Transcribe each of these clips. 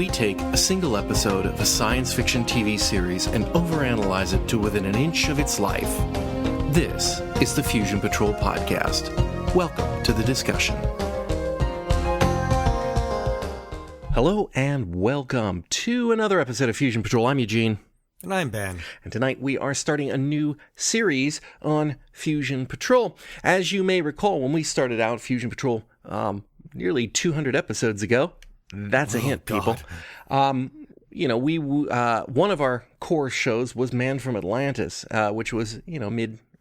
We take a single episode of a science fiction TV series and overanalyze it to within an inch of its life. This is the Fusion Patrol Podcast. Welcome to the discussion. Hello and welcome to another episode of Fusion Patrol. I'm Eugene. And I'm Ben. And tonight we are starting a new series on Fusion Patrol. As you may recall, when we started out Fusion Patrol nearly 200 episodes ago, that's a hint, people. One of our core shows was Man from Atlantis, which was,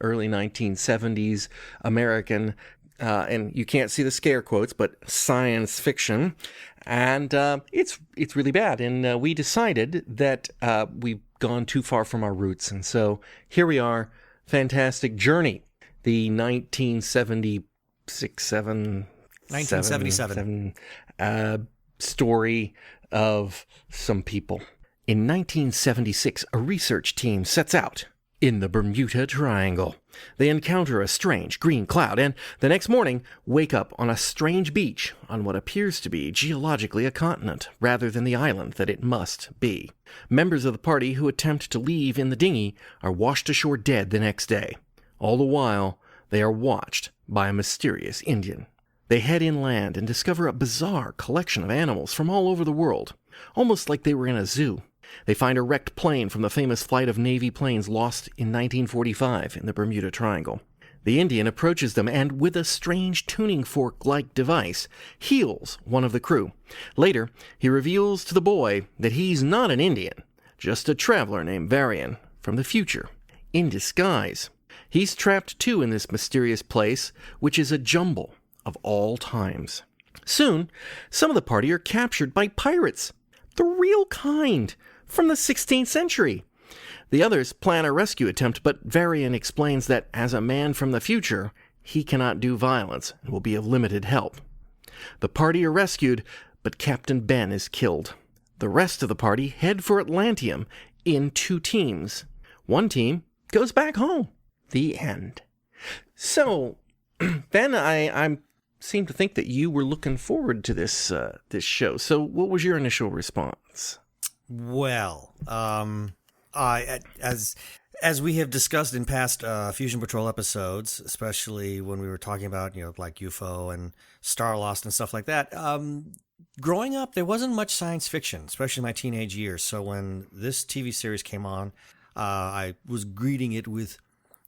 early 1970s American, and you can't see the scare quotes, but science fiction. And it's really bad. And we decided that we've gone too far from our roots. And so here we are, fantastic journey. The 1977 story of some people. In 1976, a research team sets out in the Bermuda Triangle. They encounter a strange green cloud and the next morning wake up on a strange beach on what appears to be geologically a continent rather than the island that it must be. Members of the party who attempt to leave in the dinghy are washed ashore dead the next day. All the while, they are watched by a mysterious Indian. They head inland and discover a bizarre collection of animals from all over the world, almost like they were in a zoo. They find a wrecked plane from the famous flight of Navy planes lost in 1945 in the Bermuda Triangle. The Indian approaches them and, with a strange tuning fork-like device, heals one of the crew. Later, he reveals to the boy that he's not an Indian, just a traveler named Varian from the future, in disguise. He's trapped too in this mysterious place, which is a jumble of all times. Soon, some of the party are captured by pirates, the real kind, from the 16th century. The others plan a rescue attempt, but Varian explains that as a man from the future, he cannot do violence and will be of limited help. The party are rescued, but Captain Ben is killed. The rest of the party head for Atlantium in 2 teams. One team goes back home. The end. So, Ben, I seem to think that you were looking forward to this show. So what was your initial response? Well, as we have discussed in past Fusion Patrol episodes, especially when we were talking about, like UFO and Star Lost and stuff like that, growing up, there wasn't much science fiction, especially in my teenage years. So when this TV series came on, I was greeting it with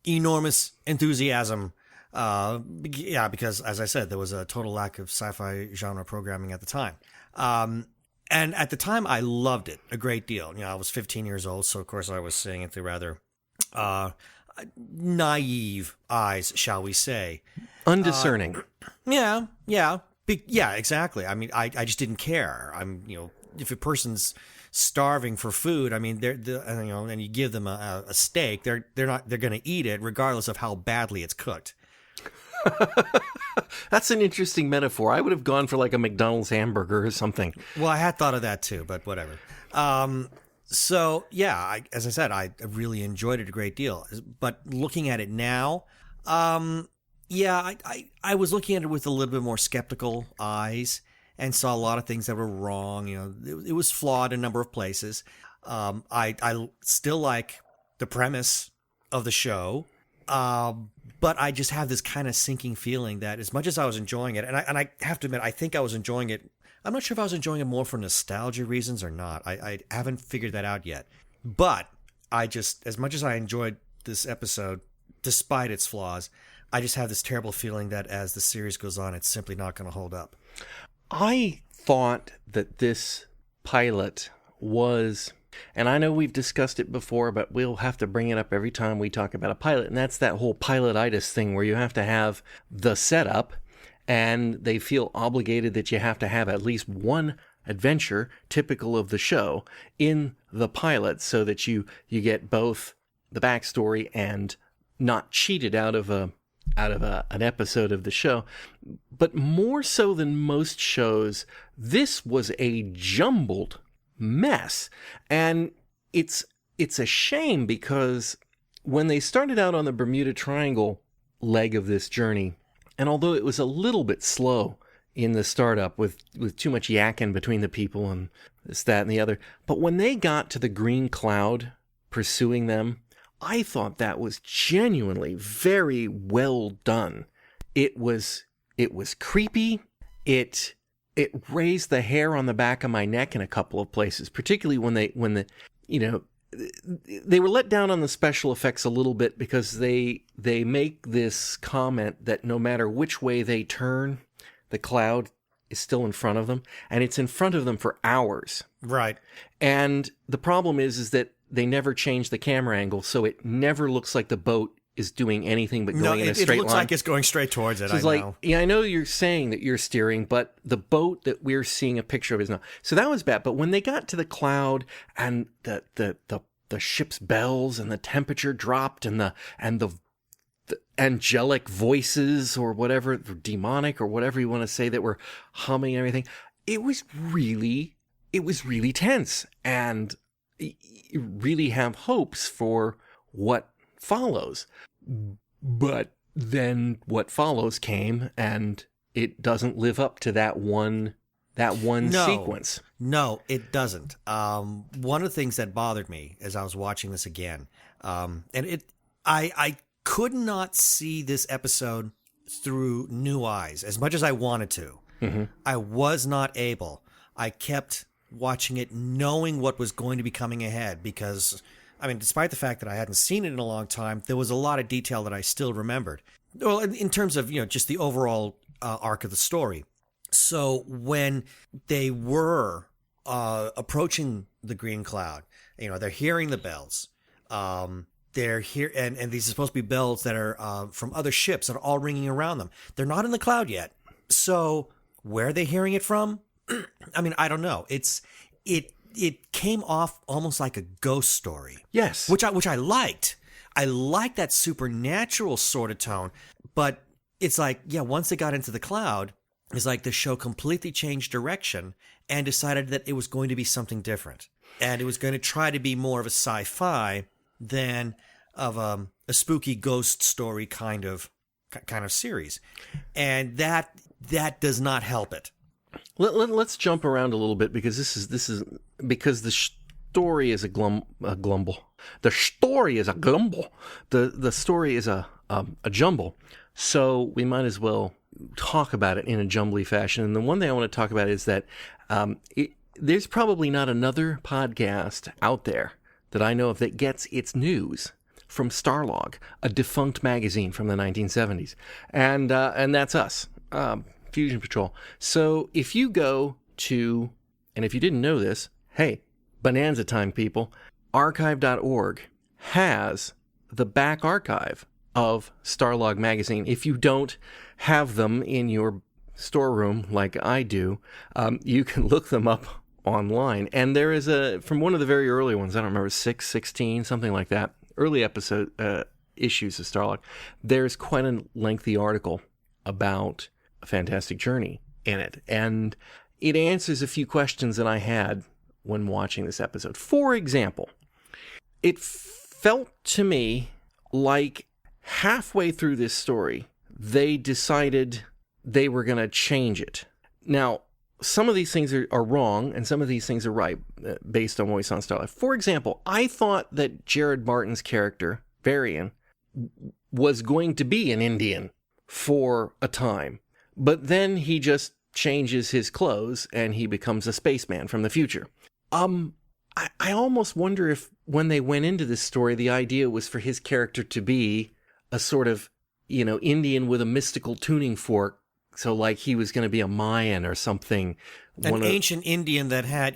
enormous enthusiasm. Because as I said, there was a total lack of sci-fi genre programming at the time. And at the time, I loved it a great deal. I was 15 years old, so of course I was seeing it through rather naive eyes, shall we say. Undiscerning. Yeah, exactly. I mean, I just didn't care. If a person's starving for food, and you give them a steak, they're going to eat it regardless of how badly it's cooked. That's an interesting metaphor. I would have gone for like a McDonald's hamburger or something. Well, I had thought of that too, but whatever. As I said, I really enjoyed it a great deal. But looking at it now, I was looking at it with a little bit more skeptical eyes and saw a lot of things that were wrong. It was flawed in a number of places. I still like the premise of the show. But I just have this kind of sinking feeling that as much as I was enjoying it, and I have to admit, I think I was enjoying it. I'm not sure if I was enjoying it more for nostalgia reasons or not. I haven't figured that out yet. But as much as I enjoyed this episode, despite its flaws, I just have this terrible feeling that as the series goes on, it's simply not going to hold up. I thought that this pilot was... And I know we've discussed it before, but we'll have to bring it up every time we talk about a pilot. And that's that whole pilotitis thing where you have to have the setup and they feel obligated that you have to have at least one adventure typical of the show in the pilot so that you get both the backstory and not cheated out of an episode of the show. But more so than most shows, this was a jumbled mess. And it's a shame because when they started out on the Bermuda Triangle leg of this journey, and although it was a little bit slow in the startup with too much yakking between the people and this, that, and the other. But when they got to the green cloud pursuing them, I thought that was genuinely very well done. It was creepy. It raised the hair on the back of my neck in a couple of places, particularly when they were let down on the special effects a little bit because they make this comment that no matter which way they turn, the cloud is still in front of them, and it's in front of them for hours. Right. And the problem is that they never change the camera angle, so it never looks like the boat is doing anything but going in a straight line. It looks like it's going straight towards it. So it's know. Yeah, I know you're saying that you're steering, but the boat that we're seeing a picture of is not. So that was bad. But when they got to the cloud and the ship's bells and the temperature dropped and the angelic voices or whatever, demonic or whatever you want to say, that were humming and everything, it was really tense, and you really have hopes for what follows. But then what follows came, and it doesn't live up to that one sequence. No, it doesn't. One of the things that bothered me as I was watching this again, I could not see this episode through new eyes as much as I wanted to. Mm-hmm. I was not able. I kept watching it knowing what was going to be coming ahead because, I mean, despite the fact that I hadn't seen it in a long time, there was a lot of detail that I still remembered. Well, in terms of, just the overall arc of the story. So when they were approaching the green cloud, they're hearing the bells. They're here, and these are supposed to be bells that are from other ships that are all ringing around them. They're not in the cloud yet. So where are they hearing it from? I mean, I don't know. It came off almost like a ghost story. Yes. Which I liked. I liked that supernatural sort of tone. But it's like, once they got into the cloud, it's like the show completely changed direction and decided that it was going to be something different. And it was going to try to be more of a sci-fi than of a spooky ghost story kind of series. And that does not help it. Let's jump around a little bit because this is because the story is a glumble. The story is a glumble. The story is a jumble. So we might as well talk about it in a jumbly fashion. And the one thing I want to talk about is that there's probably not another podcast out there that I know of that gets its news from Starlog, a defunct magazine from the 1970s, and that's us. Fusion Patrol. So if you go to, and if you didn't know this, hey, bonanza time, people, archive.org has the back archive of Starlog magazine. If you don't have them in your storeroom like I do, you can look them up online. And there is from one of the very early ones, I don't remember, 6, 16, something like that, early episode issues of Starlog, there's quite a lengthy article about A Fantastic Journey in it. And it answers a few questions that I had when watching this episode. For example, it felt to me like halfway through this story, they decided they were going to change it. Now, some of these things are wrong, and some of these things are right, based on what we saw in Starlight. For example, I thought that Jared Martin's character, Varian, was going to be an Indian for a time. But then he just changes his clothes, and he becomes a spaceman from the future. I almost wonder if, when they went into this story, the idea was for his character to be a sort of, Indian with a mystical tuning fork. So like he was going to be a Mayan or something. An ancient Indian that had,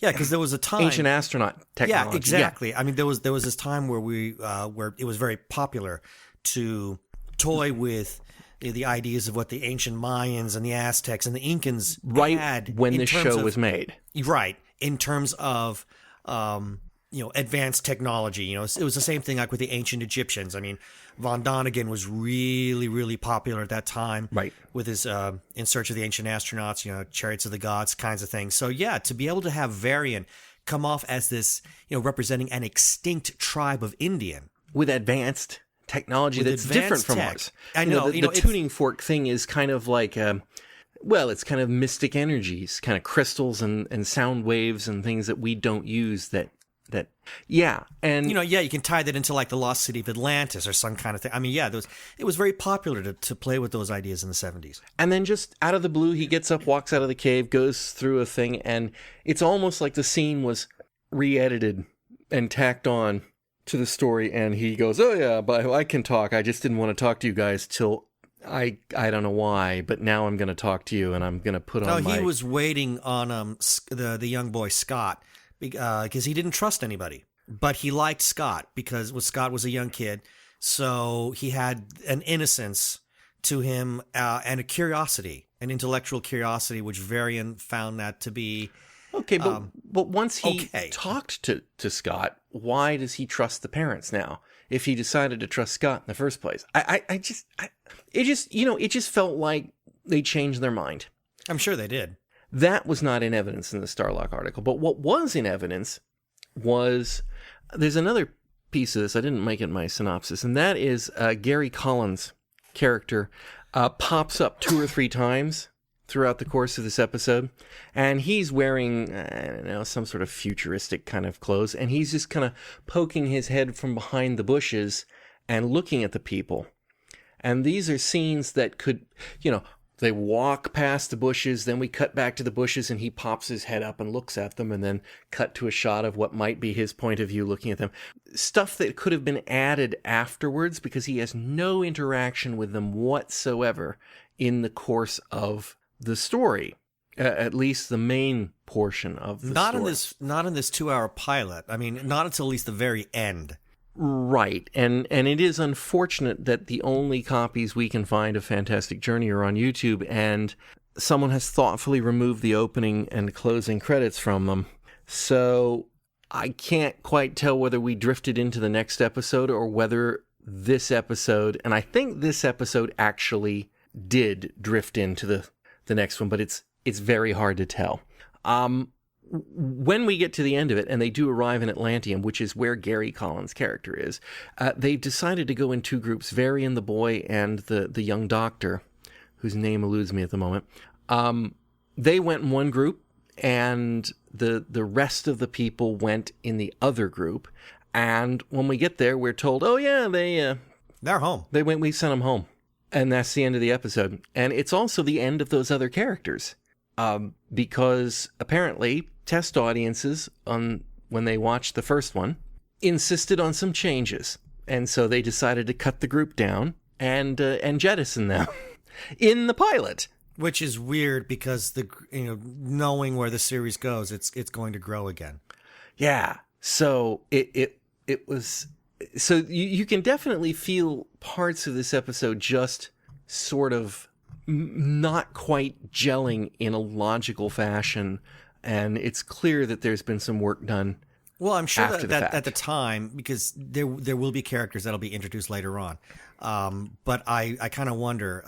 because there was a time. Ancient astronaut technology. Yeah, exactly. Yeah. I mean, there was this time where where it was very popular to toy with the ideas of what the ancient Mayans and the Aztecs and the Incans had. When the show was made. Right. In terms of, advanced technology. It was the same thing like with the ancient Egyptians. I mean, Von Donigan was really, really popular at that time. Right. With his In Search of the Ancient Astronauts, Chariots of the Gods kinds of things. So, yeah, to be able to have Varian come off as this, representing an extinct tribe of Indian. With advanced technology that's different from ours. I know. The tuning fork thing is kind of like Well, it's kind of mystic energies, kind of crystals and sound waves and things that we don't use yeah. And, you can tie that into like the Lost City of Atlantis or some kind of thing. I mean, yeah, it was very popular to play with those ideas in the 70s. And then just out of the blue, he gets up, walks out of the cave, goes through a thing, and it's almost like the scene was re-edited and tacked on to the story, and he goes, oh yeah, but I can talk. I just didn't want to talk to you guys till I don't know why, but now I'm going to talk to you, and I'm going to put on he was waiting on the young boy Scott because he didn't trust anybody, but he liked Scott because Scott was a young kid, so he had an innocence to him and a curiosity, an intellectual curiosity, which Varian found that to be okay. But once he talked to Scott, why does he trust the parents now? If he decided to trust Scott in the first place, it just felt like they changed their mind. I'm sure they did. That was not in evidence in the Starlock article. But what was in evidence was, there's another piece of this, I didn't make it in my synopsis, and that is Gary Collins' character pops up 2 or 3 times throughout the course of this episode, and he's wearing, I don't know, some sort of futuristic kind of clothes, and he's just kind of poking his head from behind the bushes and looking at the people. And these are scenes that could, they walk past the bushes, then we cut back to the bushes and he pops his head up and looks at them, and then cut to a shot of what might be his point of view looking at them. Stuff that could have been added afterwards because he has no interaction with them whatsoever in the course of the story. At least the main portion of the story. Not in this 2-hour pilot. I mean, not until at least the very end. Right, and it is unfortunate that the only copies we can find of Fantastic Journey are on YouTube, and someone has thoughtfully removed the opening and closing credits from them. So I can't quite tell whether we drifted into the next episode or whether this episode, and I think this episode actually did drift into the next one, but it's very hard to tell. When we get to the end of it, and they do arrive in Atlanteum, which is where Gary Collins' character is, they've decided to go in 2 groups, Varian the boy and the young doctor, whose name eludes me at the moment. They went in one group, and the rest of the people went in the other group. And when we get there, we're told, oh yeah, they're home. We sent them home. And that's the end of the episode. And it's also the end of those other characters. Because apparently test audiences, when they watched the first one, insisted on some changes. And so they decided to cut the group down and jettison them in the pilot. Which is weird because knowing where the series goes, it's going to grow again. Yeah. So it was... So you can definitely feel parts of this episode just sort of not quite gelling in a logical fashion, and it's clear that there's been some work done. Well, I'm sure that at the time, because there will be characters that'll be introduced later on. But I kind of wonder,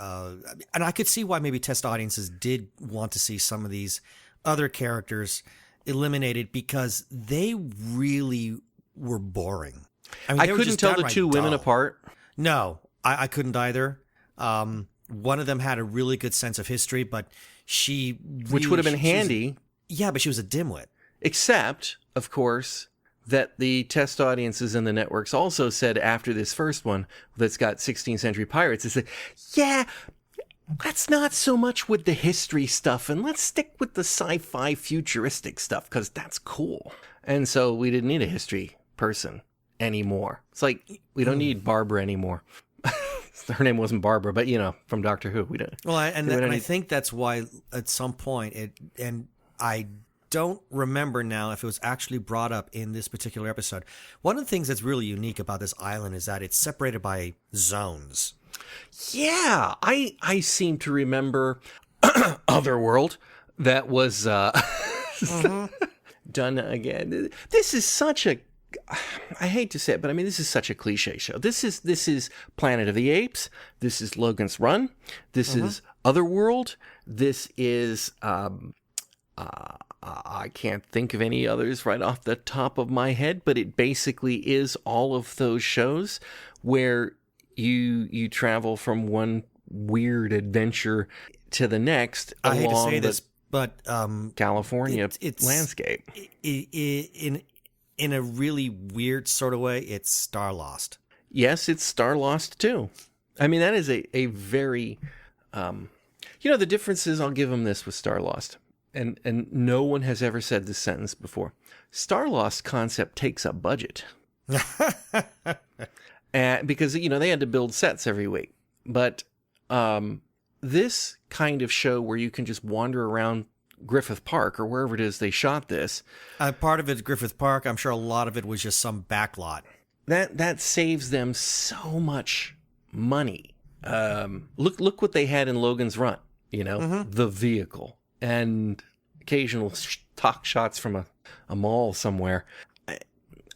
and I could see why maybe test audiences did want to see some of these other characters eliminated because they really were boring. I mean, I couldn't tell the 2 women apart. No, I couldn't either. One of them had a really good sense of history, but which would have been handy. Yeah, but she was a dimwit. Except, of course, that the test audiences and the networks also said after this first one that's got 16th century pirates, they said, yeah, let's not so much with the history stuff and let's stick with the sci-fi futuristic stuff because that's cool. And so we didn't need a history person anymore. It's like, we don't need Barbara anymore. Her name wasn't Barbara, but from Doctor Who, we don't. Well, I think that's why at some point and I don't remember now if it was actually brought up in this particular episode. One of the things that's really unique about this island is that it's separated by zones. Yeah, I seem to remember Otherworld that was done again. This is such a, I hate to say it, but I mean, this is such a cliche show. This is Planet of the Apes. This is Logan's Run. This is Otherworld. This is, I can't think of any others right off the top of my head, but it basically is all of those shows where you travel from one weird adventure to the next I hate to along say the this, but California it's landscape. In a really weird sort of way, it's Star Lost. Yes, it's Star Lost too. I mean, that is a very, the difference is, I'll give them this with Star Lost, and no one has ever said this sentence before. Star Lost concept takes up budget, because they had to build sets every week. But this kind of show where you can just wander around Griffith Park or wherever it is they shot this. Part of it's Griffith Park. I'm sure a lot of it was just some backlot. That saves them so much money. Look what they had in Logan's Run. The vehicle and occasional stock shots from a mall somewhere.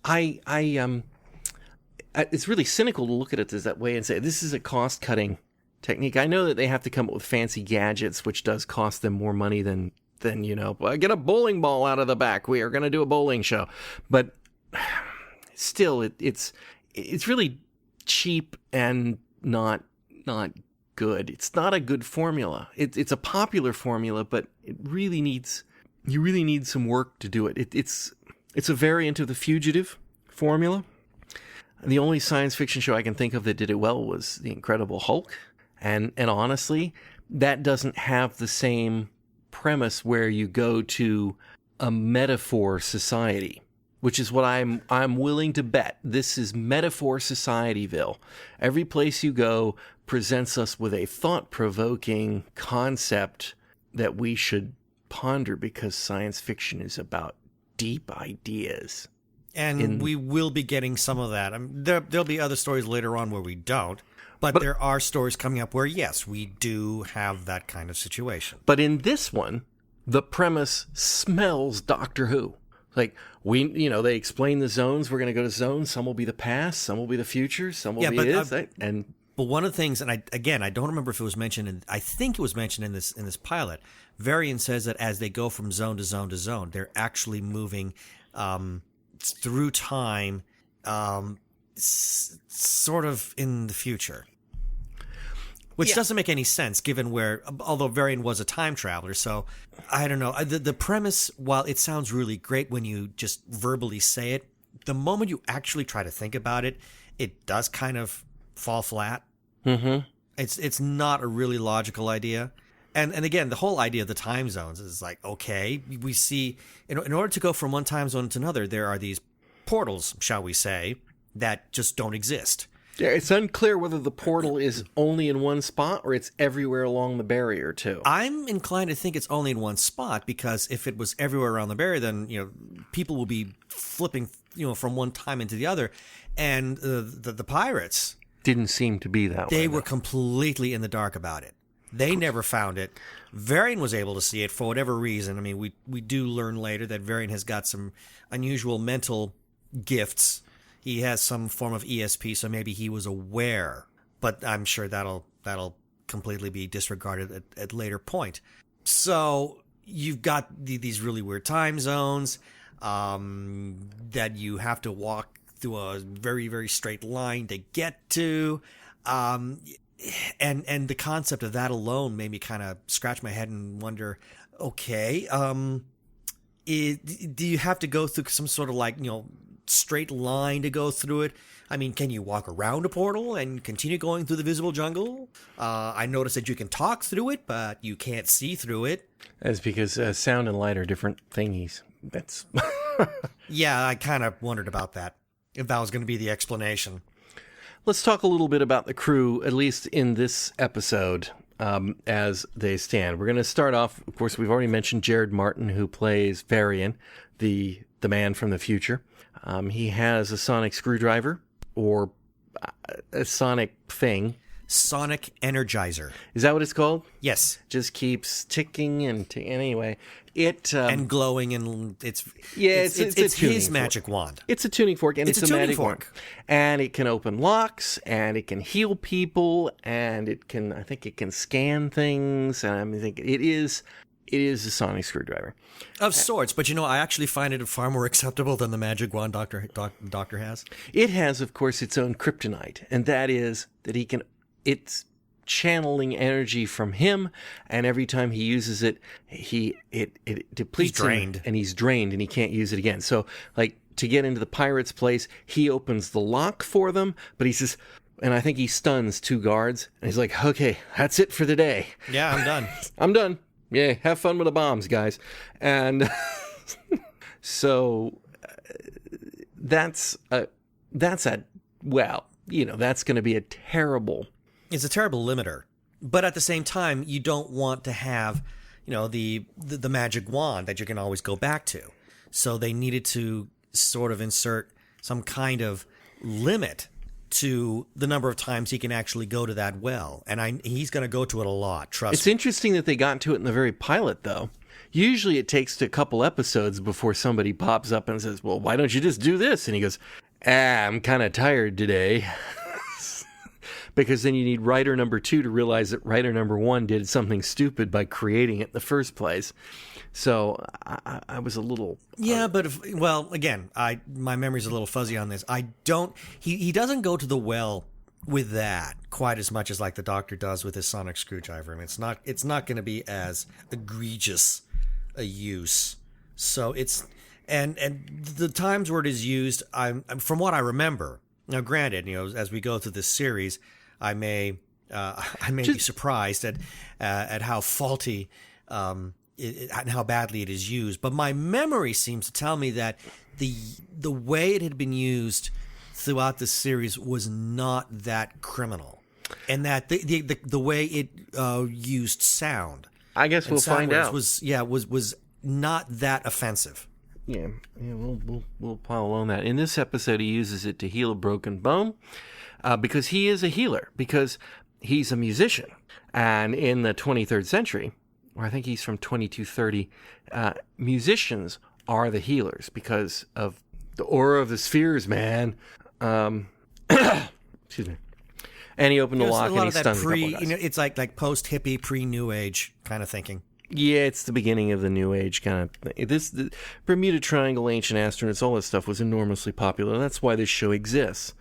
It's really cynical to look at it that way and say this is a cost cutting technique. I know that they have to come up with fancy gadgets, which does cost them more money than get a bowling ball out of the back. We are going to do a bowling show, but still, it's really cheap and not good. It's not a good formula. It's a popular formula, but you really need some work to do it. It's a variant of the Fugitive formula. The only science fiction show I can think of that did it well was The Incredible Hulk, and honestly, that doesn't have the same premise where you go to a metaphor society, which is what I'm willing to bet. This is metaphor societyville. Every place you go presents us with a thought-provoking concept that we should ponder, because science fiction is about deep ideas. And we will be getting some of that. There'll be other stories later on where we don't. But there are stories coming up where, yes, we do have that kind of situation. But in this one, the premise smells Doctor Who. Like, they explain the zones. We're going to go to zones. Some will be the past. Some will be the future. Some will be this. But one of the things, and I don't remember if it was mentioned, I think it was mentioned in this pilot, Varian says that as they go from zone to zone to zone, they're actually moving through time, sort of in the future. Which doesn't make any sense, given although Varian was a time traveler, so I don't know. The premise, while it sounds really great when you just verbally say it, the moment you actually try to think about it, it does kind of fall flat. Mm-hmm. It's not a really logical idea. And again, the whole idea of the time zones is like, okay, we see, in order to go from one time zone to another, there are these portals, shall we say, that just don't exist. Yeah, it's unclear whether the portal is only in one spot or it's everywhere along the barrier, too. I'm inclined to think it's only in one spot, because if it was everywhere around the barrier, then, people will be flipping, from one time into the other. And the pirates didn't seem to be that way. They were completely in the dark about it. They never found it. Varian was able to see it for whatever reason. I mean, we do learn later that Varian has got some unusual mental gifts. He has some form of ESP, so maybe he was aware. But I'm sure that'll completely be disregarded at later point. So you've got these really weird time zones that you have to walk through a very, very straight line to get to. And the concept of that alone made me kind of scratch my head and wonder, okay, do you have to go through some sort of straight line to go through it? I mean, can you walk around a portal and continue going through the visible jungle? I noticed that you can talk through it, but you can't see through it. That's because sound and light are different thingies. That's Yeah, I kind of wondered about that, if that was going to be the explanation. Let's talk a little bit about the crew, at least in this episode, as they stand. We're going to start off, of course, we've already mentioned Jared Martin, who plays Varian, the man from the future. He has a sonic screwdriver, or a sonic thing. Sonic Energizer. Is that what it's called? Yes. Just keeps ticking and anyway. And glowing, and it's his magic wand. It's a tuning fork, and it's a tuning magic fork. wand. And it can open locks, and it can heal people, and I think it can scan things. And I think it is a sonic screwdriver. Of sorts, but I actually find it far more acceptable than the magic wand Doctor has. It has, of course, its own kryptonite, and that is that it channeling energy from him, and every time he uses it, it depletes him, drained. and he's drained, and he can't use it again. So, like, to get into the pirate's place, he opens the lock for them, but he says, and I think he stuns 2 guards, and he's like, okay, that's it for the day. Yeah, I'm done. I'm done. Yeah, have fun with the bombs, guys. And so that's going to be a terrible. It's a terrible limiter. But at the same time, you don't want to have, the magic wand that you can always go back to. So they needed to sort of insert some kind of limit to the number of times he can actually go to that well. And he's going to go to it a lot, trust me. It's interesting that they got to it in the very pilot, though. Usually it takes a couple episodes before somebody pops up and says, well, why don't you just do this? And he goes, I'm kind of tired today. Because then you need writer number 2 to realize that writer number 1 did something stupid by creating it in the first place. So I was a little... Yeah, but again, my memory's a little fuzzy on this. He doesn't go to the well with that quite as much as like the Doctor does with his sonic screwdriver. I mean, it's not going to be as egregious a use. So it's and the times where it is used, from what I remember. Now, granted, as we go through this series, I may be surprised at how faulty and how badly it is used. But my memory seems to tell me that the way it had been used throughout the series was not that criminal, and that the way it used sound, I guess we'll find out, was not that offensive. Yeah, we'll pile on that. In this episode, he uses it to heal a broken bone because he is a healer, because he's a musician. And in the 23rd century, or I think he's from 2230, musicians are the healers because of the aura of the spheres, man. Excuse me. And he opened the lock and he stunned a couple guys. It's like post-hippie, pre-New Age kind of thinking. Yeah, it's the beginning of the New Age kind of thing. The Bermuda Triangle, ancient astronauts, all this stuff was enormously popular. That's why this show exists.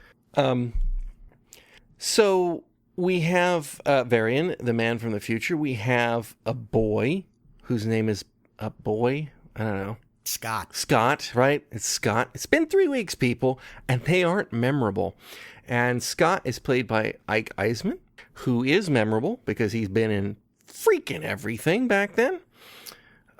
So we have Varian, the man from the future. We have a boy whose name is a boy. I don't know. Scott, right? It's Scott. It's been 3 weeks, people, and they aren't memorable. And Scott is played by Ike Eisman, who is memorable because he's been in freaking everything back then.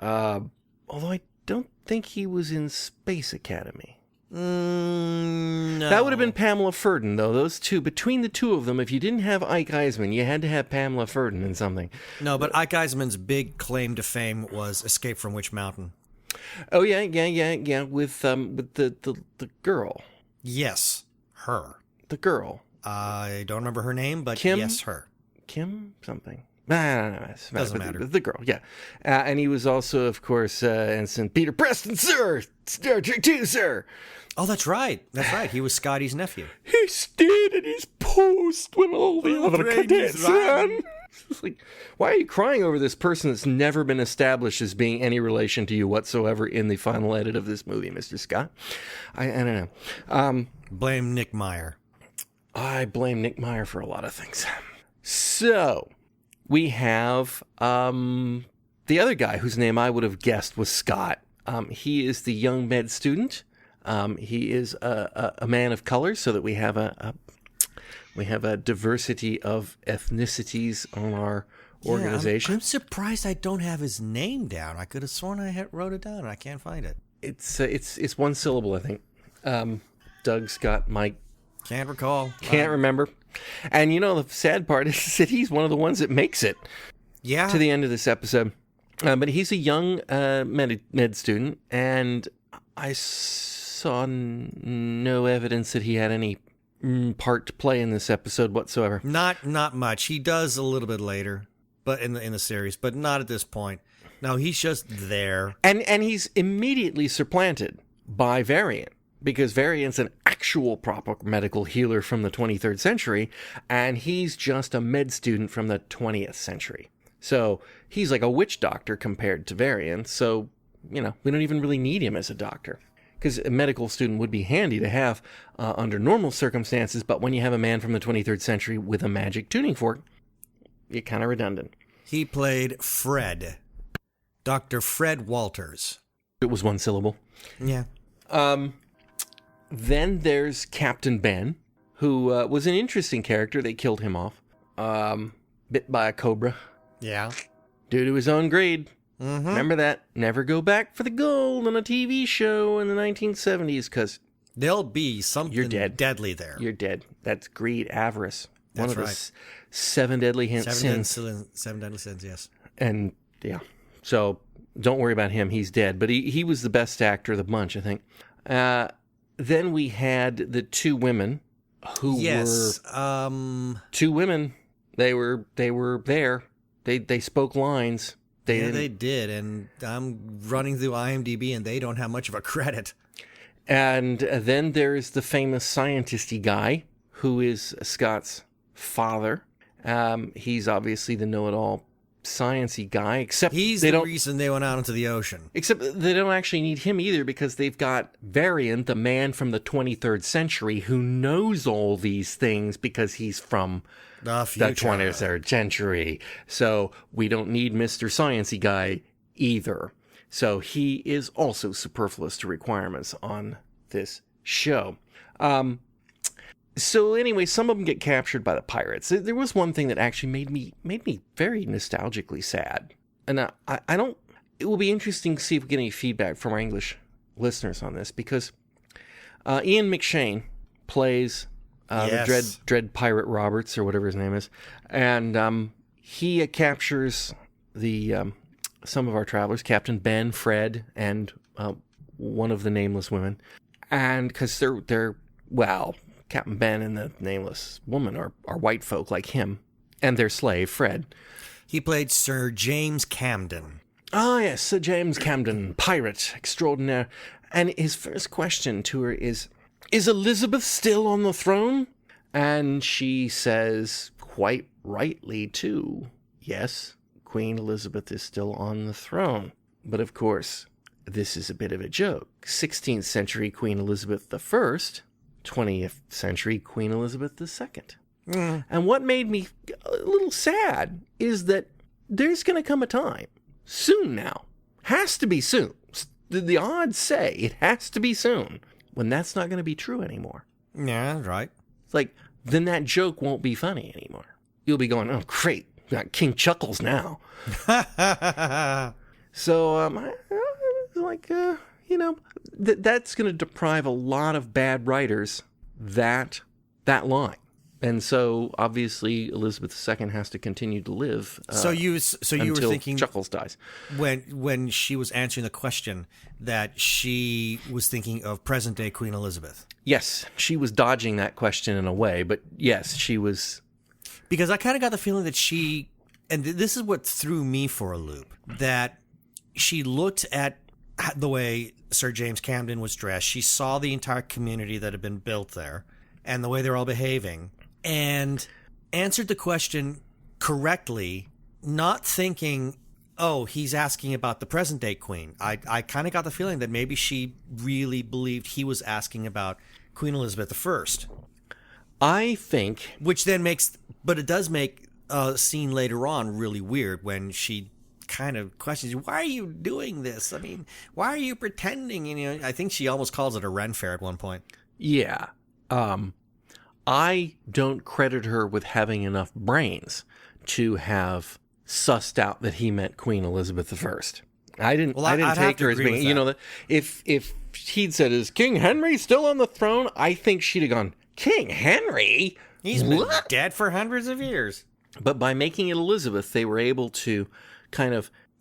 Although I don't think he was in Space Academy. No. That would have been Pamela Ferdin, though. Those two, between the two of them, if you didn't have Ike Eisman, you had to have Pamela Ferdin in something. No, but Ike Eisman's big claim to fame was Escape from Witch Mountain. Oh yeah, with the girl. Yes, her. The girl. I don't remember her name, but Kim? Yes, her. Kim something. No, Doesn't matter. The girl, yeah. And he was also, of course, Ensign Peter Preston, sir! Star Trek 2, sir! Oh, that's right. He was Scotty's nephew. He stayed at his post when all the other cadets ran. It's like, why are you crying over this person that's never been established as being any relation to you whatsoever in the final edit of this movie, Mr. Scott? I don't know. Blame Nick Meyer. I blame Nick Meyer for a lot of things. So, we have the other guy whose name I would have guessed was Scott. He is the young med student. He is a man of color, so that we have a diversity of ethnicities on our organization. I'm surprised I don't have his name down. I could have sworn I wrote it down, and I can't find it. It's one syllable, I think. Doug, Scott, Mike. Can't recall. Can't remember. And the sad part is that he's one of the ones that makes it. Yeah. To the end of this episode. But he's a young med student, and I saw no evidence that he had any part to play in this episode whatsoever. Not much. He does a little bit later, but in the series, but not at this point. No, he's just there. And he's immediately supplanted by Varian, because Varian's an actual proper medical healer from the 23rd century, and he's just a med student from the 20th century. So he's like a witch doctor compared to Varian. So, we don't even really need him as a doctor, because a medical student would be handy to have under normal circumstances. But when you have a man from the 23rd century with a magic tuning fork, You're kind of redundant. He played Fred. Dr. Fred Walters. It was one syllable. Yeah. Then there's Captain Ben, who was an interesting character. They killed him off. Bit by a cobra. Yeah. Due to his own greed. Mm-hmm. Remember that. Never go back for the gold on a TV show in the 1970s, because there'll be something you're dead. Deadly there. You're dead. That's greed, avarice. That's one of right. the seven deadly sins. Seven deadly sins, yes. And, yeah. So, don't worry about him. He's dead. But he was the best actor of the bunch, I think. Then we had the two women who were... two women. They were there. They spoke lines. They did, and I'm running through IMDb, and they don't have much of a credit. And then there's the famous scientist-y guy, who is Scott's father. He's obviously the know-it-all science-y guy, except he's the reason they went out into the ocean. Except they don't actually need him either, because they've got Varian, the man from the 23rd century, who knows all these things because he's from... the 23rd century. So we don't need Mr. Sciencey guy either. So he is also superfluous to requirements on this show. So anyway, some of them get captured by the pirates. There was one thing that actually made me very nostalgically sad. And I don't... It will be interesting to see if we get any feedback from our English listeners on this, because Ian McShane plays... yes. the Dread Pirate Roberts, or whatever his name is. And he captures some of our travelers, Captain Ben, Fred, and one of the nameless women. And because they're Captain Ben and the nameless woman are white folk like him, and their slave, Fred. He played Sir James Camden. Ah, yes, Sir James Camden, pirate extraordinaire. And his first question to her is Elizabeth still on the throne? And she says, quite rightly, too, yes, Queen Elizabeth is still on the throne. But of course, this is a bit of a joke. 16th century Queen Elizabeth I, 20th century Queen Elizabeth II. And what made me a little sad is that there's going to come a time, soon now, has to be soon. The odds say it has to be soon, when that's not going to be true anymore. Yeah, right. It's like, then that joke won't be funny anymore. You'll be going, oh, great, got King Chuckles now. So, I was like, that's going to deprive a lot of bad writers that line. And so, obviously, Elizabeth II has to continue to live. So you were thinking Chuckles dies. When she was answering the question that she was thinking of present-day Queen Elizabeth. Yes, she was dodging that question in a way, but yes, she was. Because I kind of got the feeling that she, and this is what threw me for a loop, that she looked at the way Sir James Camden was dressed. She saw the entire community that had been built there and the way they're all behaving, and answered the question correctly, not thinking, oh, he's asking about the present day queen. I kind of got the feeling that maybe she really believed he was asking about Queen Elizabeth I. I think. Which then but it does make a scene later on really weird when she kind of questions you, why are you doing this? I mean, why are you pretending? I think she almost calls it a Ren Fair at one point. Yeah. I don't credit her with having enough brains to have sussed out that he meant Queen Elizabeth I. I didn't take her as being, that if he'd said, is King Henry still on the throne? I think she'd have gone, King Henry? He's been dead for hundreds of years. But by making it Elizabeth, they were able to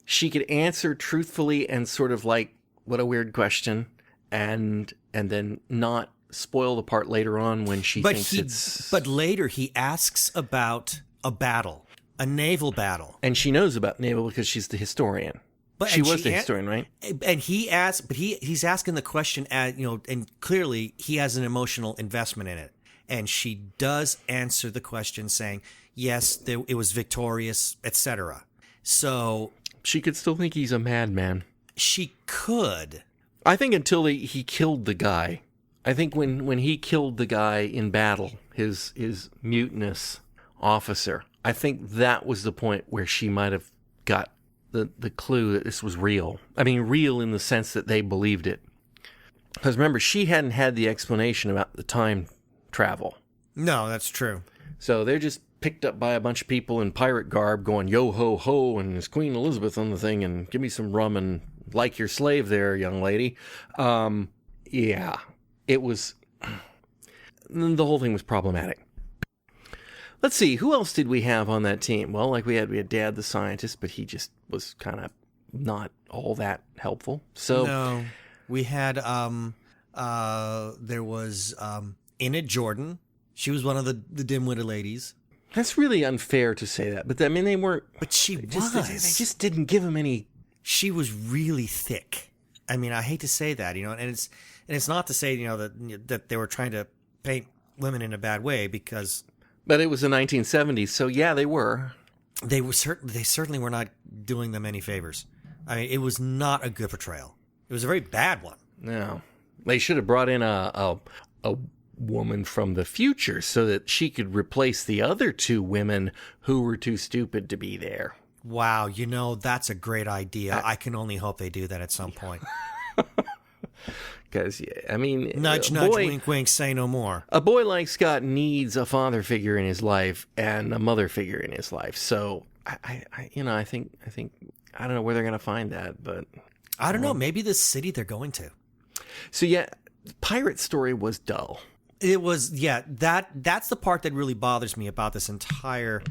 she could answer truthfully and sort of like, what a weird question, and then not spoil the part later on when she thinks it's... But later he asks about a battle, a naval battle. And she knows about naval because she's the historian. She was the historian, right? And he asks, but he's asking the question, and clearly he has an emotional investment in it. And she does answer the question saying, yes, it was victorious, etc. So... She could still think he's a madman. She could. I think until he killed the guy. I think when he killed the guy in battle, his mutinous officer, I think that was the point where she might have got the clue that this was real. I mean, real in the sense that they believed it. Because remember, she hadn't had the explanation about the time travel. No, that's true. So they're just picked up by a bunch of people in pirate garb going, yo ho ho, and there's Queen Elizabeth on the thing, and give me some rum and like your slave there, young lady. Yeah, it was... The whole thing was problematic. Let's see, who else did we have on that team? Well, like we had Dad the scientist, but he just was kind of not all that helpful. So no, we had there was Enid Jordan. She was one of the dim-witted ladies. That's really unfair to say that, but I mean they weren't. But she they was. They just didn't give him any. She was really thick. I mean, I hate to say that, and it's not to say that they were trying to paint women in a bad way because. But it was the 1970s, so yeah, they were. They certainly were not doing them any favors. I mean, it was not a good portrayal. It was a very bad one. No, they should have brought in a woman from the future so that she could replace the other two women who were too stupid to be there. Wow, that's a great idea. I can only hope they do that at some point. Because, I mean... Nudge, nudge, wink, wink, say no more. A boy like Scott needs a father figure in his life and a mother figure in his life. So, I think, I don't know where they're going to find that, but... I don't know. Maybe the city they're going to. So, yeah, the pirate story was dull. It was, yeah, that's the part that really bothers me about this entire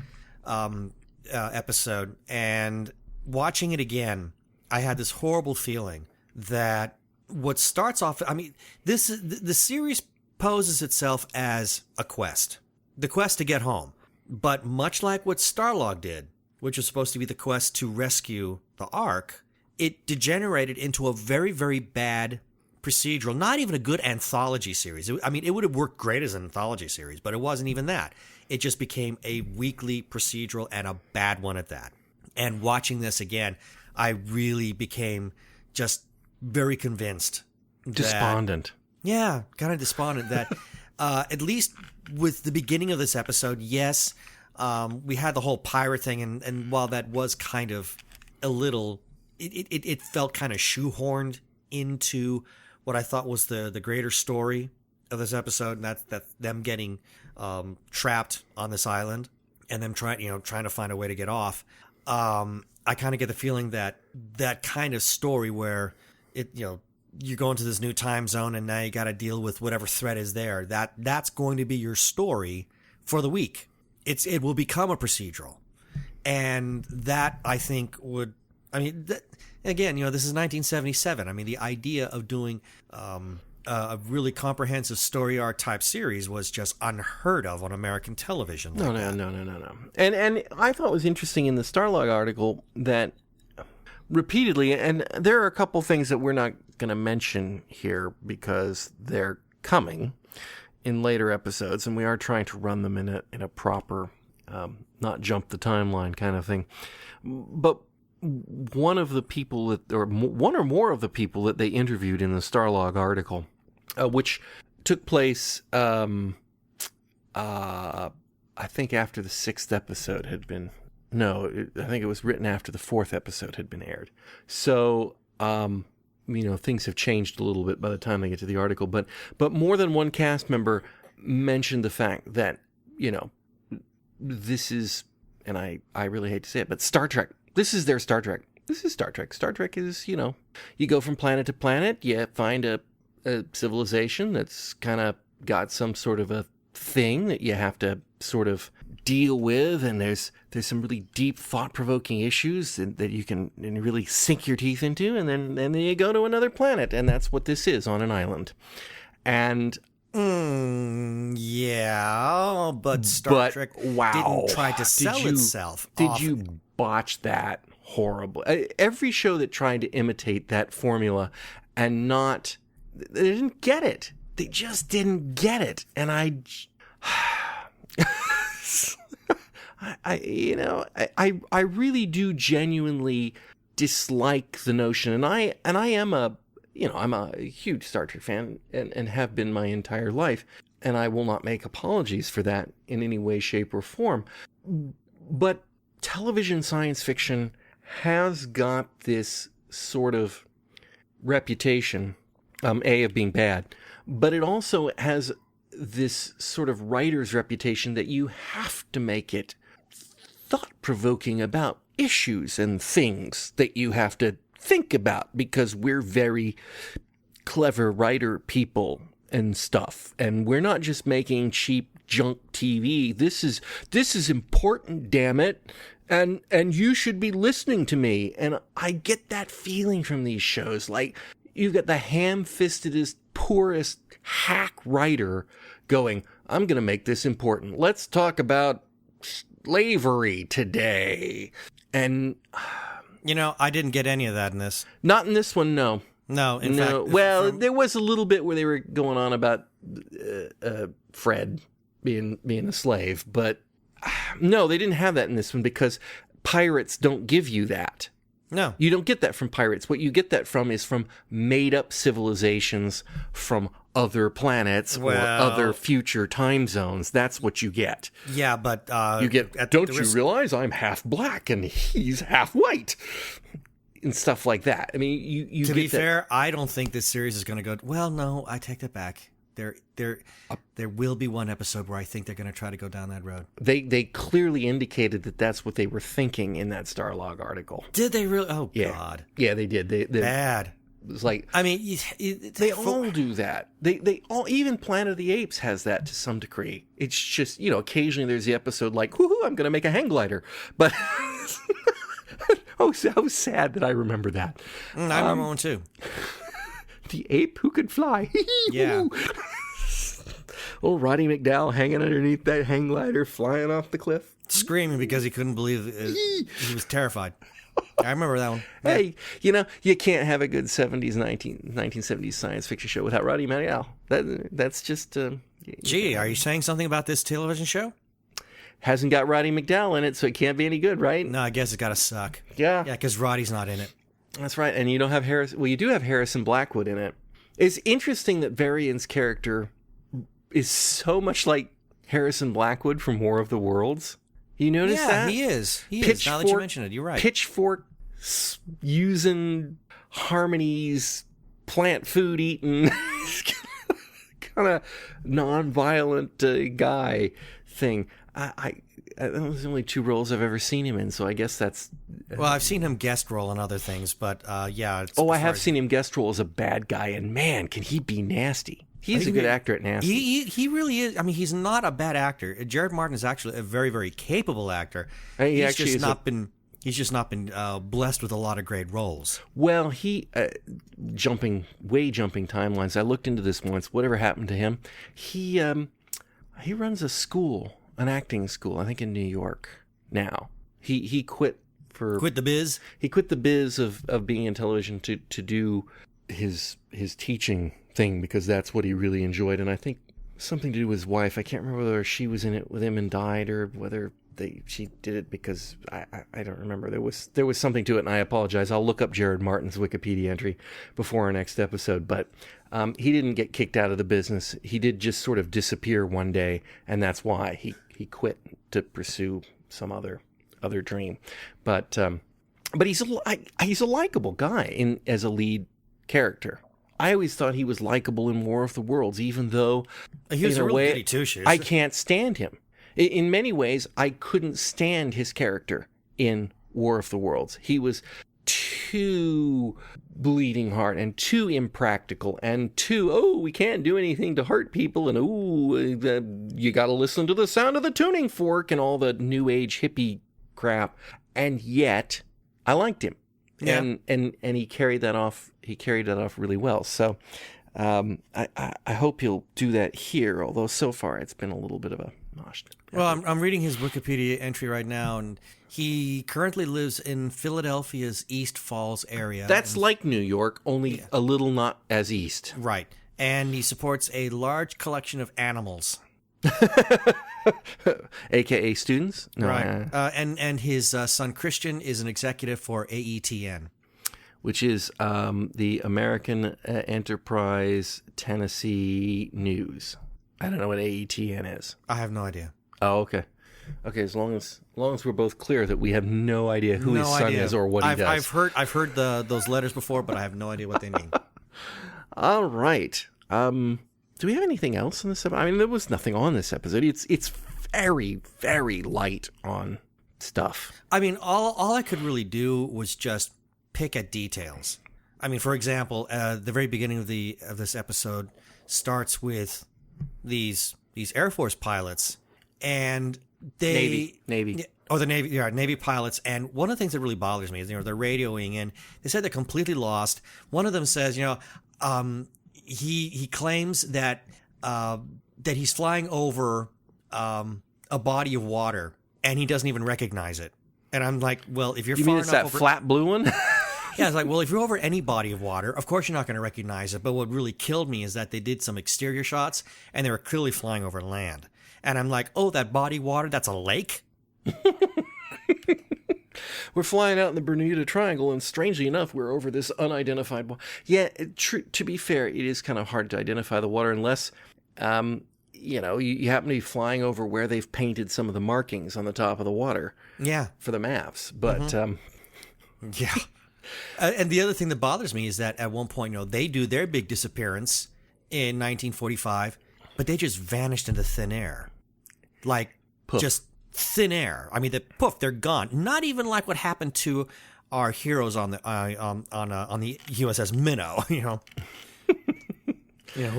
episode. And watching it again, I had this horrible feeling that what starts off, I mean, the series poses itself as a quest, the quest to get home. But much like what Starlog did, which was supposed to be the quest to rescue the Ark, it degenerated into a very, very bad procedural, not even a good anthology series. I mean, it would have worked great as an anthology series, but it wasn't even that. It just became a weekly procedural and a bad one at that. And watching this again, I really became just very convinced. Despondent. Yeah, kind of despondent that at least with the beginning of this episode, yes, we had the whole pirate thing. And while that was kind of a little, it felt kind of shoehorned into what I thought was the greater story of this episode, and that's them getting trapped on this island and them trying to find a way to get off. I kind of get the feeling that kind of story where you're going to this new time zone and now you got to deal with whatever threat is there. That's going to be your story for the week. It will become a procedural, and that I think would. I mean. Again, this is 1977. I mean, the idea of doing a really comprehensive story arc type series was just unheard of on American television. No. And I thought it was interesting in the Starlog article that repeatedly, and there are a couple things that we're not going to mention here because they're coming in later episodes, and we are trying to run them in a proper, not jump the timeline kind of thing. But one of the people one or more of the people that they interviewed in the Starlog article, which took place, I think after the 6th episode had been, I think it was written after the 4th episode had been aired. So, things have changed a little bit by the time they get to the article, but more than one cast member mentioned the fact that, this is, and I really hate to say it, but Star Trek. This is their Star Trek. This is Star Trek. Star Trek is, you go from planet to planet, you find a civilization that's kind of got some sort of a thing that you have to sort of deal with, and there's some really deep, thought-provoking issues that you can really sink your teeth into, and then you go to another planet, and that's what this is on an island. And yeah, but Star Trek didn't try to sell itself. Did you botch that horribly? Every show that tried to imitate that formula and they didn't get it. They just didn't get it. And I really do genuinely dislike the notion. And I am I'm a huge Star Trek fan and have been my entire life. And I will not make apologies for that in any way, shape, or form. But television science fiction has got this sort of reputation, A, of being bad, but it also has this sort of writer's reputation that you have to make it thought-provoking about issues and things that you have to think about because we're very clever writer people and stuff, and we're not just making cheap junk TV. This is important, damn it. And you should be listening to me. And I get that feeling from these shows. Like, you've got the ham-fistedest, poorest hack writer going, I'm going to make this important. Let's talk about slavery today. And I didn't get any of that in this. Not in this one, no. No, in fact. Well, there was a little bit where they were going on about Fred being a slave, but no, they didn't have that in this one because pirates don't give you that. No. You don't get that from pirates. What you get that from is from made-up civilizations from other planets or other future time zones. That's what you get. Yeah, but you get. Don't you realize I'm half black and he's half white? And stuff like that. I mean, you. To be fair, I don't think this series is going to go. Well, no, I take that back. There will be one episode where I think they're going to try to go down that road. They clearly indicated that that's what they were thinking in that Starlog article. Did they really? Oh, yeah. God. Yeah, they did. They bad. It was like, I mean, they all do that. They all, even Planet of the Apes has that to some degree. It's just, occasionally there's the episode like, woohoo, I'm going to make a hang glider. But oh, how sad that I remember that. I remember one too. The ape who could fly. Yeah. Old Roddy McDowell hanging underneath that hang glider, flying off the cliff. Screaming because he couldn't believe it. He was terrified. I remember that one. Yeah. Hey, you can't have a good 1970s science fiction show without Roddy McDowell. That's just... Gee, are you saying something about this television show? Hasn't got Roddy McDowell in it, so it can't be any good, right? No, I guess it's got to suck. Yeah. Yeah, because Roddy's not in it. That's right, and you don't have Harrison... Well, you do have Harrison Blackwood in it. It's interesting that Varian's character is so much like Harrison Blackwood from War of the Worlds. You notice that? Yeah, he is. He is. Now that you mention it, you're right. Pitchfork using Harmony's plant food eating kind of non-violent guy thing. Those are the only two roles I've ever seen him in, so I guess that's... Well, I've seen him guest role in other things, but yeah. I have seen him guest role as a bad guy, and man, can he be nasty. He's a good actor at nasty. He really is. I mean, he's not a bad actor. Jared Martin is actually a very, very capable actor. He's just not been blessed with a lot of great roles. Well, he jumping timelines. I looked into this once. Whatever happened to him? He runs a school, an acting school, I think in New York now. He quit the biz. He quit the biz of being in television to do his teaching thing because that's what he really enjoyed. And I think something to do with his wife. I can't remember whether she was in it with him and died or whether she did it because I don't remember. There was something to it, and I apologize. I'll look up Jared Martin's Wikipedia entry before our next episode. But he didn't get kicked out of the business. He did just sort of disappear one day, and that's why he quit to pursue some other dream. But he's a likable guy as a lead character. I always thought he was likable in War of the Worlds, even though he was a really goody two-shoes. I can't stand him. In many ways, I couldn't stand his character in War of the Worlds. He was too bleeding heart and too impractical and too, we can't do anything to hurt people, and you got to listen to the sound of the tuning fork and all the new age hippie crap. And yet, I liked him. Yeah. And he carried that off. He carried that off really well. So I hope he'll do that here. Although so far it's been a little bit of a mosh. Well, I'm reading his Wikipedia entry right now, and he currently lives in Philadelphia's East Falls area. That's like New York, only a little not as east. Right, and he supports a large collection of animals. AKA students? No, right. And his son Christian is an executive for AETN. Which is the American Enterprise Tennessee News. I don't know what AETN is. I have no idea. Oh, okay. Okay, as long as we're both clear that we have no idea who his son is or what he does. I've heard those letters before, but I have no idea what they mean. All right. Do we have anything else in this episode? I mean, there was nothing on this episode. It's very, very light on stuff. I mean, all I could really do was just pick at details. I mean, for example, the very beginning of this episode starts with these Air Force pilots, and Navy. Oh, the Navy, yeah, Navy pilots. And one of the things that really bothers me is, they're radioing in. They said they're completely lost. One of them says, he claims that he's flying over a body of water, and he doesn't even recognize it. And I'm like, well, if you're you far mean it's enough that over, flat blue one? yeah, it's like, well, if you're over any body of water, of course you're not going to recognize it. But what really killed me is that they did some exterior shots, and they were clearly flying over land. And I'm like, oh, that body of water, that's a lake? We're flying out in the Bermuda Triangle, and strangely enough, we're over this unidentified water. Yeah, to be fair, it is kind of hard to identify the water unless, you happen to be flying over where they've painted some of the markings on the top of the water. Yeah. For the maps. But, yeah. And the other thing that bothers me is that at one point, they do their big disappearance in 1945, but they just vanished into thin air. Like, poof. Just thin air. I mean, they're gone. Not even like what happened to our heroes on the USS Minnow, who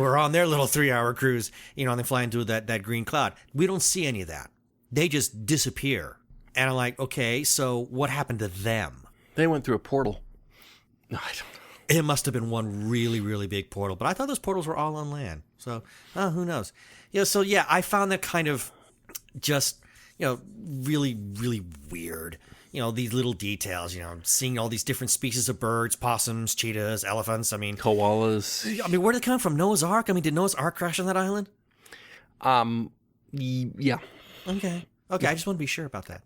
are on their little 3-hour cruise, and they fly into that green cloud. We don't see any of that. They just disappear. And I'm like, okay, so what happened to them? They went through a portal. No, I don't know. It must have been one really, really big portal. But I thought those portals were all on land. So, who knows? I found that kind of just, really, really weird. These little details, seeing all these different species of birds, possums, cheetahs, elephants. I mean, koalas. I mean, where did they come from? Noah's Ark? I mean, did Noah's Ark crash on that island? Yeah. Okay, I just want to be sure about that.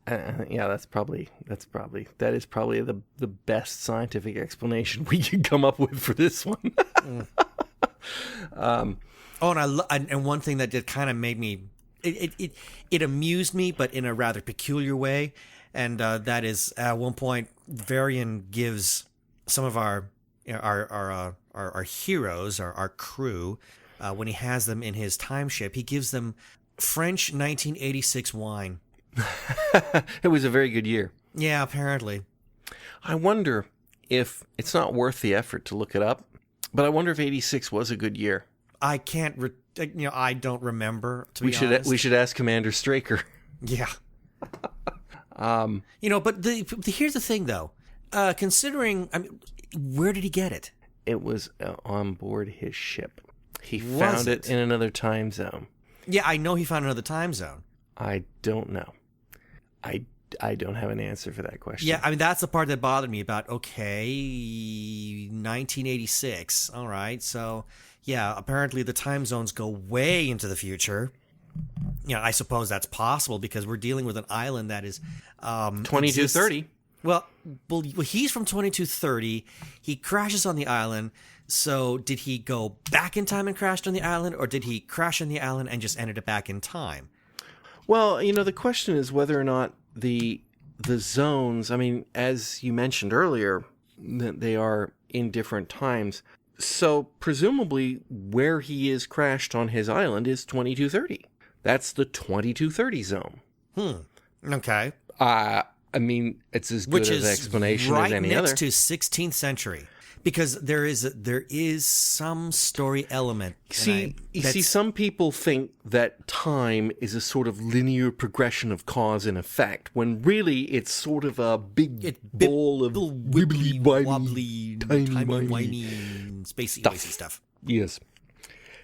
Yeah, that is probably the best scientific explanation we can come up with for this one. And one thing that kind of made me, it amused me, but in a rather peculiar way, and that is at one point, Varian gives some of our heroes, our crew, when he has them in his time ship, he gives them French 1986 wine. It was a very good year. Yeah, apparently. I wonder if it's not worth the effort to look it up, but I wonder if 86 was a good year. I can't, I don't remember, to be honest. We should ask Commander Straker. Yeah. But here's the thing, though. Considering, where did he get it? It was on board his ship. He found it in another time zone. Yeah, I know he found another time zone. I don't know. I don't have an answer for that question. Yeah, I mean, that's the part that bothered me about, 1986. All right, so, yeah, apparently the time zones go way into the future. I suppose that's possible because we're dealing with an island that is... 2230. Well, he's from 2230. He crashes on the island. So did he go back in time and crashed on the island, or did he crash on the island and just ended it back in time? Well, the question is whether or not the zones, I mean, as you mentioned earlier, that they are in different times. So presumably where he is crashed on his island is 2230. That's the 2230 zone. Okay. I mean, it's as good of an explanation as any other. Right next to 16th century. Because there is some story element. See, some people think that time is a sort of linear progression of cause and effect, when really it's sort of a big ball of wibbly wobbly, timey-wimey, spacey stuff. Yes.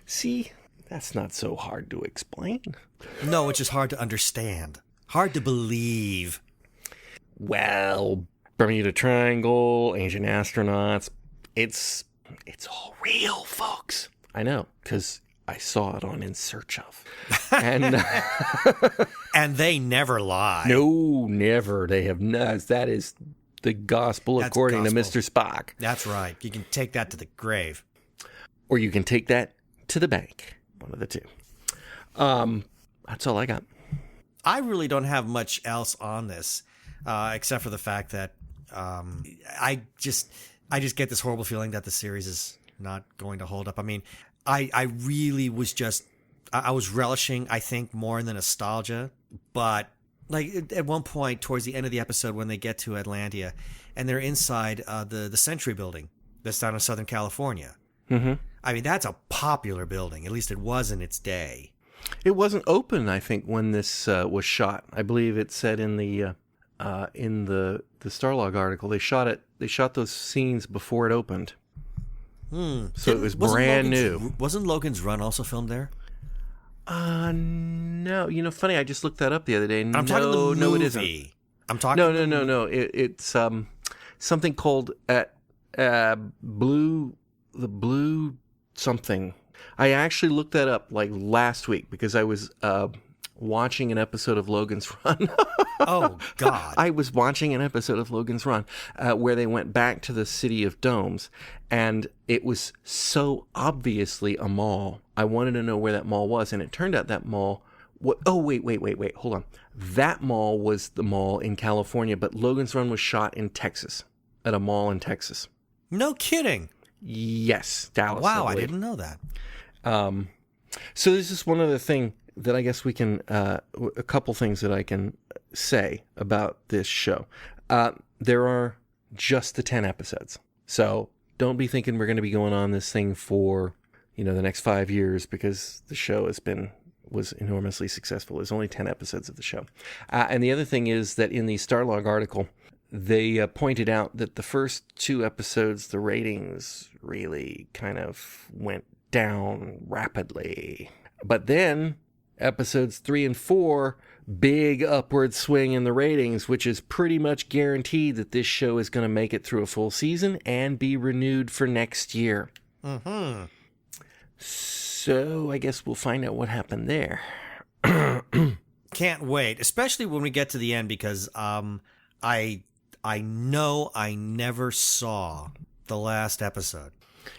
See, that's not so hard to explain. No, it's just hard to understand. Hard to believe. Well, Bermuda Triangle, ancient astronauts. It's all real, folks. I know, because I saw it on In Search Of. And and they never lie. No, never. They have not. That is the gospel according to Mr. Spock. That's right. You can take that to the grave. Or you can take that to the bank. One of the two. That's all I got. I really don't have much else on this, except for the fact that I just get this horrible feeling that the series is not going to hold up. I mean, I really was just I was relishing, I think, more in the nostalgia, but like at one point towards the end of the episode when they get to Atlantia and they're inside the Century building that's down in Southern California. Mm-hmm. I mean, that's a popular building. At least it was in its day. It wasn't open, I think, when this was shot. I believe it said in the Starlog article they shot those scenes before it opened. So it was brand new. Wasn't Logan's Run also filmed there? No. You know, funny. I just looked that up the other day. I'm talking the movie. No, it isn't. I'm talking. No. It's something called Blue something. I actually looked that up like last week because I was watching an episode of Logan's Run. Oh, God. I was watching an episode of Logan's Run where they went back to the City of Domes, and it was so obviously a mall. I wanted to know where that mall was, and it turned out that mall... Oh, wait, hold on. That mall was the mall in California, but Logan's Run was shot in Texas, at a mall in Texas. No kidding. Yes, Dallas. Wow, I didn't know that. So there's just one other thing that I guess we can, a couple things that I can say about this show. There are just the 10 episodes. So don't be thinking we're going to be going on this thing for, the next 5 years because the show was enormously successful. There's only 10 episodes of the show. And the other thing is that in the Starlog article, they pointed out that the first 2 episodes, the ratings really kind of went down rapidly. But then episodes 3 and 4, big upward swing in the ratings, which is pretty much guaranteed that this show is going to make it through a full season and be renewed for next year. Mm-hmm. So I guess we'll find out what happened there. Can't wait, especially when we get to the end because I know I never saw the last episode.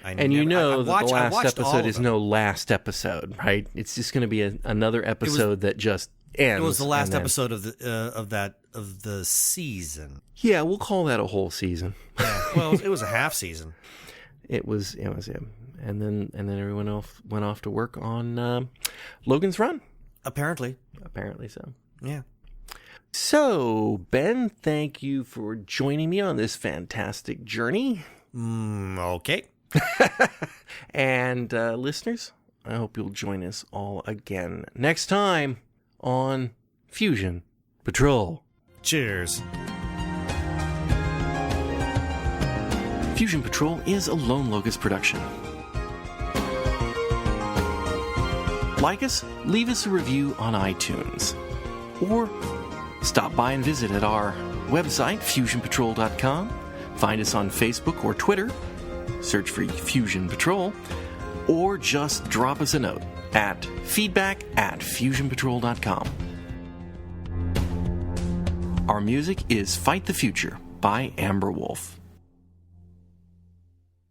That the last episode is no last episode, right? It's just going to be another episode that just ends. It was the last episode of the season. Yeah, we'll call that a whole season. Yeah, well, it was a half season. It was, and then everyone else went off to work on Logan's Run. Apparently so. Yeah. So, Ben, thank you for joining me on this fantastic journey. Okay. And listeners, I hope you'll join us all again next time on Fusion Patrol. Cheers. Fusion Patrol is a Lone Locust production. Like us, leave us a review on iTunes. Or stop by and visit at our website, fusionpatrol.com. Find us on Facebook or Twitter. Search for Fusion Patrol. Or just drop us a note at feedback@fusionpatrol.com. Our music is Fight the Future by Amber Wolf.